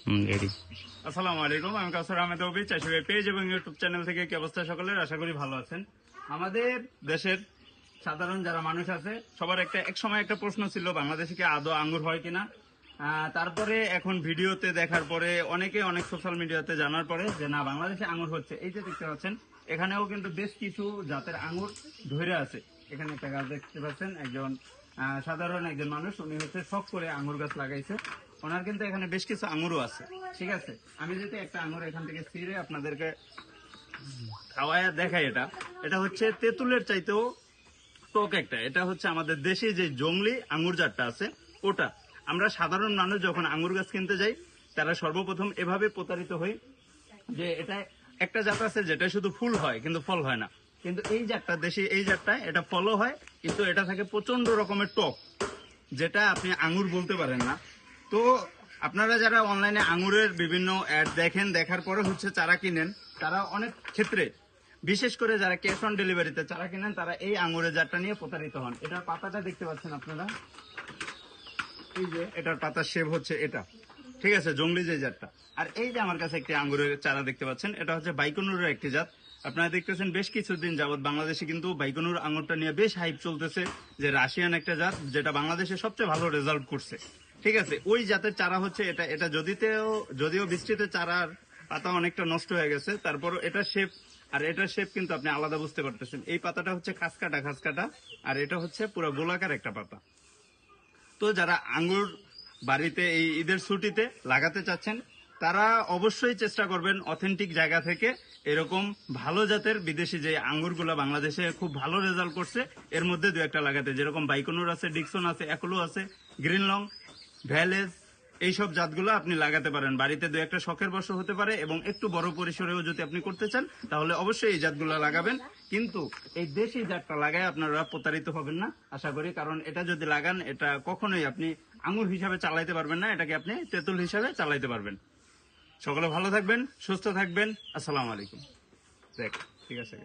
আসসালামু আলাইকুম, আমি কাউসার আহমেদ অবি, চাষি ভাই পেজ এবং ইউটিউব চ্যানেল থেকে কি অবস্থা সকলের, আশা করি ভালো আছেন। আমাদের দেশের সাধারণ যারা মানুষ আছে সবার এক সময় একটা প্রশ্ন ছিল, বাংলাদেশে কি আদৌ আঙ্গুর হয় কিনা। তারপরে এখন ভিডিওতে দেখার পরে অনেক সোশ্যাল মিডিয়াতে জানার পরে যে না, বাংলাদেশে আঙ্গুর হচ্ছে। এই যে দেখতে পাচ্ছেন, এখানেও কিন্তু বেশ কিছু জাতের আঙ্গুর ধরে আছে। এখানে একটা গাছ দেখতে পাচ্ছেন, একজন সাধারণ একজন মানুষ, উনি হচ্ছে শখ করে আঙ্গুর গাছ লাগাইছে। ওনার কিন্তু এখানে বেশ কিছু আঙ্গুরও আছে। ঠিক আছে, আমি যদি একটা আঙ্গুর এখান থেকে ছিঁড়ে আপনাদেরকে খাওয়ায় দেখাই, এটা হচ্ছে তেঁতুলের চাইতেও টক একটা। এটা হচ্ছে আমাদের দেশে যে জংলি আঙ্গুর জাতটা আছে ওটা। আমরা সাধারণ মানুষ যখন আঙ্গুর গাছ কিনতে যাই, তারা সর্বপ্রথম এভাবে প্রতারিত হই যে এটা একটা জাত আছে যেটা শুধু ফুল হয় কিন্তু ফল হয় না। কিন্তু এই জাতটা, দেশি এই জাতটা, এটা ফলও হয় কিন্তু এটা থাকে প্রচন্ড রকমের টক, যেটা আপনি আঙ্গুর বলতে পারেন না। তো আপনারা যারা অনলাইনে আঙ্গুরের বিভিন্ন অ্যাড দেখেন, দেখার পরে হচ্ছে চারা কিনেন, তারা অনেক ক্ষেত্রে, বিশেষ করে যারা ক্যাশ অন ডেলিভারিতে চারা কিনেন, তারা এই আঙ্গুরের জাতটা নিয়ে প্রতারিত হন। এটার পাতাটা দেখতে পাচ্ছেন আপনারা, এই যে এটার পাতার শেপ হচ্ছে এটা। ঠিক আছে, জংলি যে জাতটা। আর এই যে আমার কাছে একটি আঙ্গুরের চারা দেখতে পাচ্ছেন, এটা হচ্ছে বাইকনুরের একটি জাত। আপনারা দেখতেছেন বেশ কিছুদিন যাবত বাংলাদেশে কিন্তু বাইকনুর আঙ্গুরটা নিয়ে বেশ হাইপ চলতেছে, যে রাশিয়ান একটা জাত, যেটা বাংলাদেশে সবচেয়ে ভালো রেজাল্ট করছে। ঠিক আছে, ওই জাতের চারা হচ্ছে এটা। এটা যদিও বৃষ্টিতে চারার পাতা অনেকটা নষ্ট হয়ে গেছে, তারপর এটা শেপ আর এটার শেপ কিন্তু আপনি আলাদা বুঝতে পারতেছেন। এই পাতাটা হচ্ছে খাসকাটা, আর এটা হচ্ছে পুরো গোলাকার একটা পাতা। তো যারা আঙ্গুর বাড়িতে এই ঈদের ছুটিতে লাগাতে চাচ্ছেন, তারা অবশ্যই চেষ্টা করবেন অথেন্টিক জায়গা থেকে এরকম ভালো জাতের বিদেশি যে আঙ্গুরগুলো বাংলাদেশে খুব ভালো রেজাল্ট করছে, এর মধ্যে দু একটা লাগাতে। যেরকম বাইকনুর আছে, ডিকসন আছে, অ্যাকুলো আছে, গ্রিন লং, ভ্যালেজ, এইসব জাতগুলো আপনি লাগাতে পারেন। বাড়িতে দু একটা শখের বশে হতে পারে, এবং একটু বড় পরিসরেও যদি আপনি করতে চান, তাহলে অবশ্যই এই জাতগুলো লাগাবেন। কিন্তু এই দেশি জাতটা লাগায় আপনারা প্রতারিত হবেন না আশা করি, কারণ এটা যদি লাগান, এটা কখনোই আপনি আঙ্গুর হিসাবে চালাইতে পারবেন না, এটাকে আপনি তেঁতুল হিসাবে চালাইতে পারবেন। সকলে ভালো থাকবেন, সুস্থ থাকবেন। আসসালামু আলাইকুম। দেখ, ঠিক আছে।